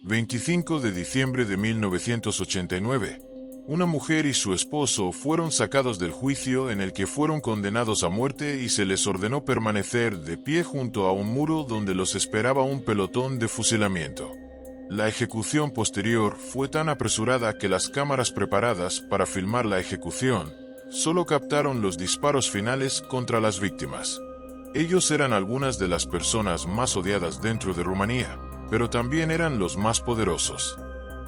25 de diciembre de 1989. Una mujer y su esposo fueron sacados del juicio en el que fueron condenados a muerte y se les ordenó permanecer de pie junto a un muro donde los esperaba un pelotón de fusilamiento. La ejecución posterior fue tan apresurada que las cámaras preparadas para filmar la ejecución solo captaron los disparos finales contra las víctimas. Ellos eran algunas de las personas más odiadas dentro de Rumanía, pero también eran los más poderosos.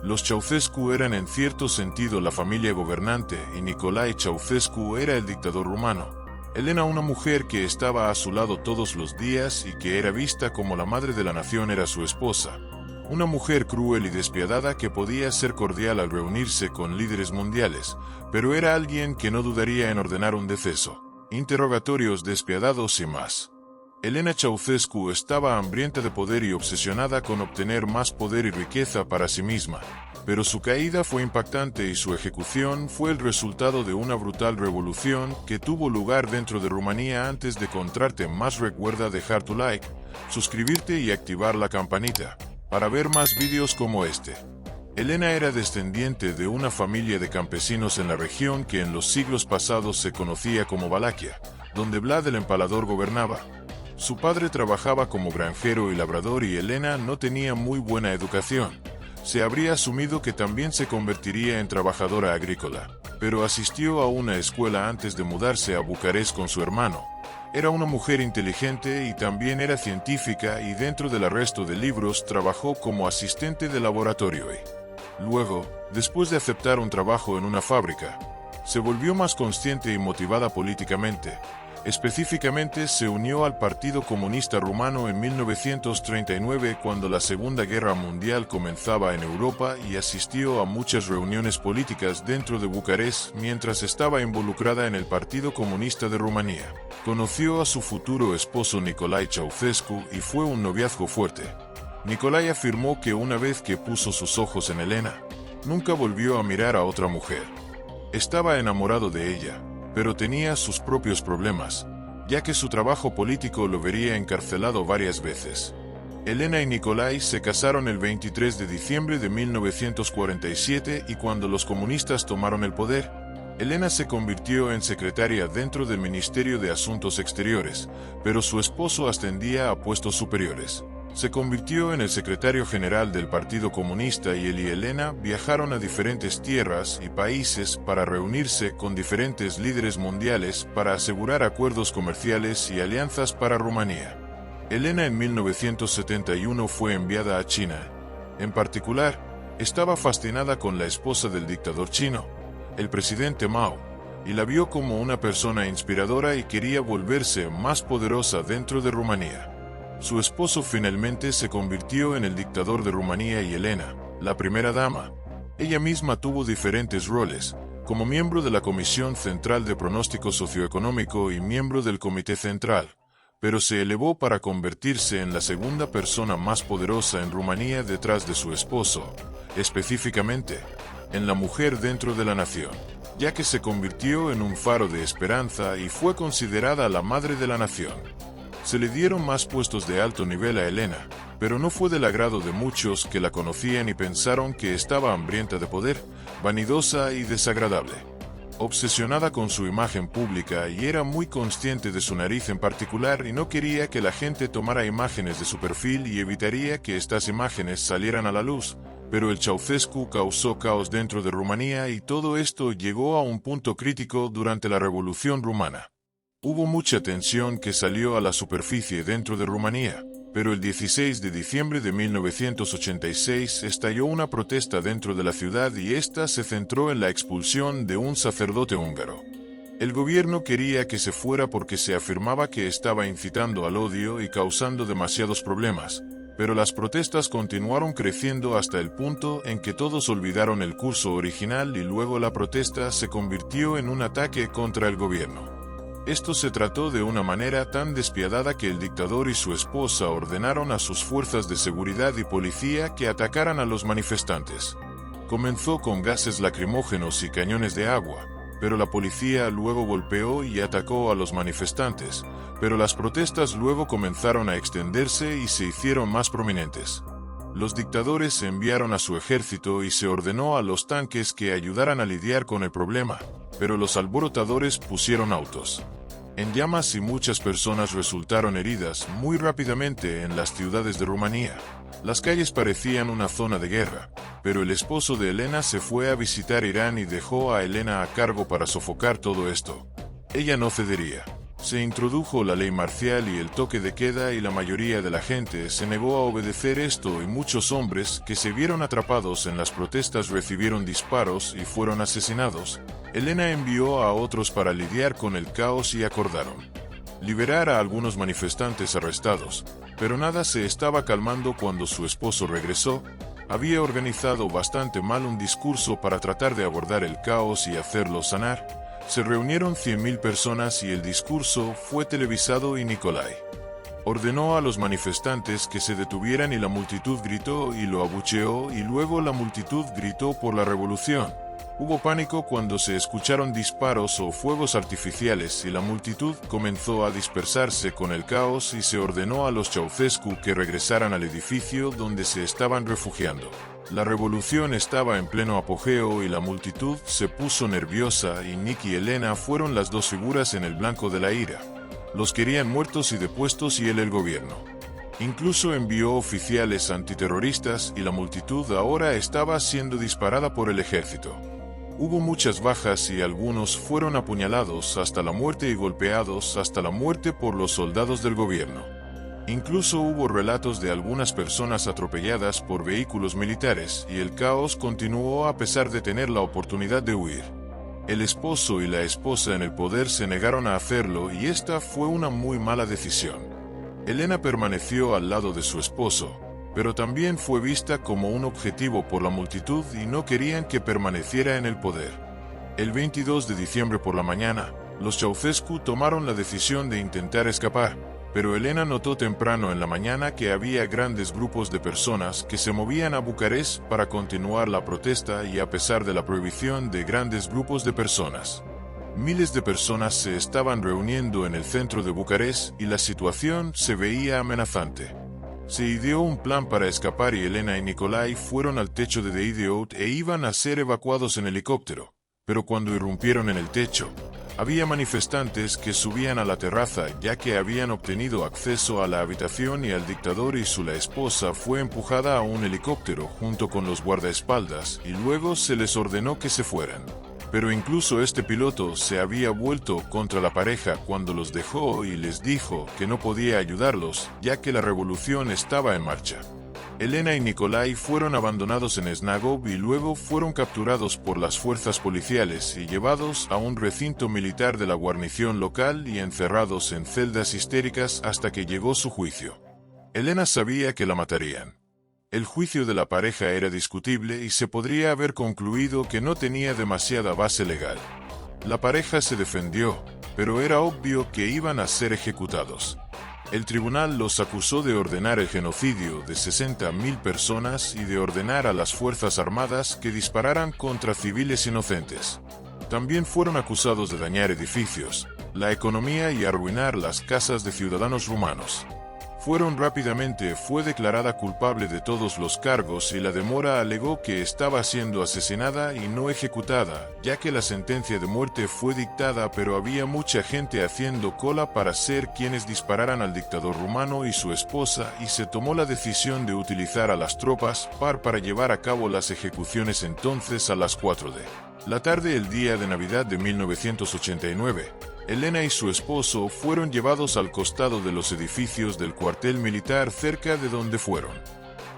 Los Ceausescu eran en cierto sentido la familia gobernante y Nicolae Ceausescu era el dictador rumano. Elena, una mujer que estaba a su lado todos los días y que era vista como la madre de la nación, era su esposa. Una mujer cruel y despiadada que podía ser cordial al reunirse con líderes mundiales, pero era alguien que no dudaría en ordenar un deceso, interrogatorios despiadados y más. Elena Ceausescu estaba hambrienta de poder y obsesionada con obtener más poder y riqueza para sí misma, pero su caída fue impactante y su ejecución fue el resultado de una brutal revolución que tuvo lugar dentro de Rumanía. Antes de contarte más, recuerda dejar tu like, suscribirte y activar la campanita para ver más vídeos como este. Elena era descendiente de una familia de campesinos en la región que en los siglos pasados se conocía como Valaquia, donde Vlad el Empalador gobernaba. Su padre trabajaba como granjero y labrador y Elena no tenía muy buena educación. Se habría asumido que también se convertiría en trabajadora agrícola, pero asistió a una escuela antes de mudarse a Bucarest con su hermano. Era una mujer inteligente y también era científica, y dentro del resto de libros trabajó como asistente de laboratorio y luego, después de aceptar un trabajo en una fábrica, se volvió más consciente y motivada políticamente. Específicamente se unió al Partido Comunista Rumano en 1939 cuando la Segunda Guerra Mundial comenzaba en Europa y asistió a muchas reuniones políticas dentro de Bucarest mientras estaba involucrada en el Partido Comunista de Rumanía. Conoció a su futuro esposo Nicolae Ceausescu y fue un noviazgo fuerte. Nicolae afirmó que una vez que puso sus ojos en Elena, nunca volvió a mirar a otra mujer. Estaba enamorado de ella, pero tenía sus propios problemas, ya que su trabajo político lo vería encarcelado varias veces. Elena y Nicolae se casaron el 23 de diciembre de 1947 y cuando los comunistas tomaron el poder, Elena se convirtió en secretaria dentro del Ministerio de Asuntos Exteriores, pero su esposo ascendía a puestos superiores. Se convirtió en el secretario general del Partido Comunista y él y Elena viajaron a diferentes tierras y países para reunirse con diferentes líderes mundiales para asegurar acuerdos comerciales y alianzas para Rumanía. Elena en 1971 fue enviada a China. En particular, estaba fascinada con la esposa del dictador chino, el presidente Mao, y la vio como una persona inspiradora y quería volverse más poderosa dentro de Rumanía. Su esposo finalmente se convirtió en el dictador de Rumanía y Elena, la primera dama. Ella misma tuvo diferentes roles, como miembro de la Comisión Central de Pronóstico Socioeconómico y miembro del Comité Central, pero se elevó para convertirse en la segunda persona más poderosa en Rumanía detrás de su esposo, específicamente, en la mujer dentro de la nación, ya que se convirtió en un faro de esperanza y fue considerada la madre de la nación. Se le dieron más puestos de alto nivel a Elena, pero no fue del agrado de muchos que la conocían y pensaron que estaba hambrienta de poder, vanidosa y desagradable. Obsesionada con su imagen pública y era muy consciente de su nariz en particular y no quería que la gente tomara imágenes de su perfil y evitaría que estas imágenes salieran a la luz, pero el Ceausescu causó caos dentro de Rumanía y todo esto llegó a un punto crítico durante la Revolución Rumana. Hubo mucha tensión que salió a la superficie dentro de Rumanía, pero el 16 de diciembre de 1986 estalló una protesta dentro de la ciudad y esta se centró en la expulsión de un sacerdote húngaro. El gobierno quería que se fuera porque se afirmaba que estaba incitando al odio y causando demasiados problemas, pero las protestas continuaron creciendo hasta el punto en que todos olvidaron el curso original y luego la protesta se convirtió en un ataque contra el gobierno. Esto se trató de una manera tan despiadada que el dictador y su esposa ordenaron a sus fuerzas de seguridad y policía que atacaran a los manifestantes. Comenzó con gases lacrimógenos y cañones de agua, pero la policía luego golpeó y atacó a los manifestantes, pero las protestas luego comenzaron a extenderse y se hicieron más prominentes. Los dictadores enviaron a su ejército y se ordenó a los tanques que ayudaran a lidiar con el problema, pero los alborotadores pusieron autos en llamas y muchas personas resultaron heridas muy rápidamente en las ciudades de Rumanía. Las calles parecían una zona de guerra, pero el esposo de Elena se fue a visitar Irán y dejó a Elena a cargo para sofocar todo esto. Ella no cedería. Se introdujo la ley marcial y el toque de queda y la mayoría de la gente se negó a obedecer esto y muchos hombres que se vieron atrapados en las protestas recibieron disparos y fueron asesinados. Elena envió a otros para lidiar con el caos y acordaron liberar a algunos manifestantes arrestados, pero nada se estaba calmando cuando su esposo regresó. Había organizado bastante mal un discurso para tratar de abordar el caos y hacerlo sanar. Se reunieron 100.000 personas y el discurso fue televisado y Nikolai ordenó a los manifestantes que se detuvieran y la multitud gritó y lo abucheó y luego la multitud gritó por la revolución. Hubo pánico cuando se escucharon disparos o fuegos artificiales y la multitud comenzó a dispersarse con el caos y se ordenó a los Ceausescu que regresaran al edificio donde se estaban refugiando. La revolución estaba en pleno apogeo y la multitud se puso nerviosa y Nick y Elena fueron las dos figuras en el blanco de la ira. Los querían muertos y depuestos y él el gobierno. Incluso envió oficiales antiterroristas y la multitud ahora estaba siendo disparada por el ejército. Hubo muchas bajas y algunos fueron apuñalados hasta la muerte y golpeados hasta la muerte por los soldados del gobierno. Incluso hubo relatos de algunas personas atropelladas por vehículos militares y el caos continuó a pesar de tener la oportunidad de huir. El esposo y la esposa en el poder se negaron a hacerlo y esta fue una muy mala decisión. Elena permaneció al lado de su esposo, pero también fue vista como un objetivo por la multitud y no querían que permaneciera en el poder. El 22 de diciembre por la mañana, los Ceausescu tomaron la decisión de intentar escapar, pero Elena notó temprano en la mañana que había grandes grupos de personas que se movían a Bucarest para continuar la protesta y a pesar de la prohibición de grandes grupos de personas. Miles de personas se estaban reuniendo en el centro de Bucarest y la situación se veía amenazante. Se ideó un plan para escapar y Elena y Nikolai fueron al techo de The Idiot e iban a ser evacuados en helicóptero, pero cuando irrumpieron en el techo, había manifestantes que subían a la terraza ya que habían obtenido acceso a la habitación y al dictador y su la esposa fue empujada a un helicóptero junto con los guardaespaldas y luego se les ordenó que se fueran. Pero incluso este piloto se había vuelto contra la pareja cuando los dejó y les dijo que no podía ayudarlos ya que la revolución estaba en marcha. Elena y Nikolai fueron abandonados en Snagov y luego fueron capturados por las fuerzas policiales y llevados a un recinto militar de la guarnición local y encerrados en celdas histéricas hasta que llegó su juicio. Elena sabía que la matarían. El juicio de la pareja era discutible y se podría haber concluido que no tenía demasiada base legal. La pareja se defendió, pero era obvio que iban a ser ejecutados. El tribunal los acusó de ordenar el genocidio de 60.000 personas y de ordenar a las fuerzas armadas que dispararan contra civiles inocentes. También fueron acusados de dañar edificios, la economía y arruinar las casas de ciudadanos rumanos. Fue declarada culpable de todos los cargos y la demora alegó que estaba siendo asesinada y no ejecutada, ya que la sentencia de muerte fue dictada pero había mucha gente haciendo cola para ser quienes dispararan al dictador rumano y su esposa y se tomó la decisión de utilizar a las tropas PAR para llevar a cabo las ejecuciones entonces a las 4 de la tarde el día de Navidad de 1989. Elena y su esposo fueron llevados al costado de los edificios del cuartel militar cerca de donde fueron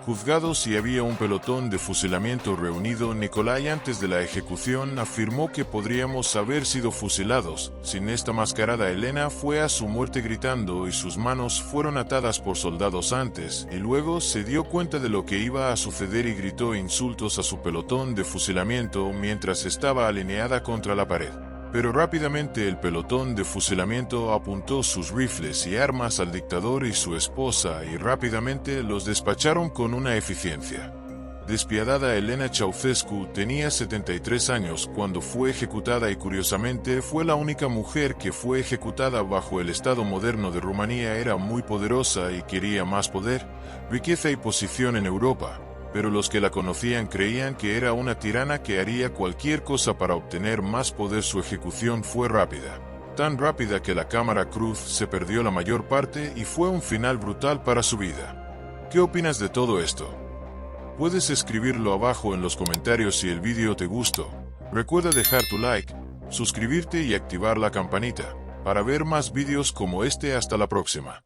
juzgados y había un pelotón de fusilamiento reunido. Nikolai antes de la ejecución afirmó que podríamos haber sido fusilados. Sin esta mascarada Elena fue a su muerte gritando y sus manos fueron atadas por soldados antes y luego se dio cuenta de lo que iba a suceder y gritó insultos a su pelotón de fusilamiento mientras estaba alineada contra la pared. Pero rápidamente el pelotón de fusilamiento apuntó sus rifles y armas al dictador y su esposa y rápidamente los despacharon con una eficiencia despiadada Elena Ceausescu tenía 73 años cuando fue ejecutada y curiosamente fue la única mujer que fue ejecutada bajo el Estado moderno de Rumanía. Era muy poderosa y quería más poder, riqueza y posición en Europa, pero los que la conocían creían que era una tirana que haría cualquier cosa para obtener más poder. Su ejecución fue rápida, tan rápida que la cámara Cruz se perdió la mayor parte y fue un final brutal para su vida. ¿Qué opinas de todo esto? Puedes escribirlo abajo en los comentarios si el vídeo te gustó. Recuerda dejar tu like, suscribirte y activar la campanita para ver más vídeos como este. Hasta la próxima.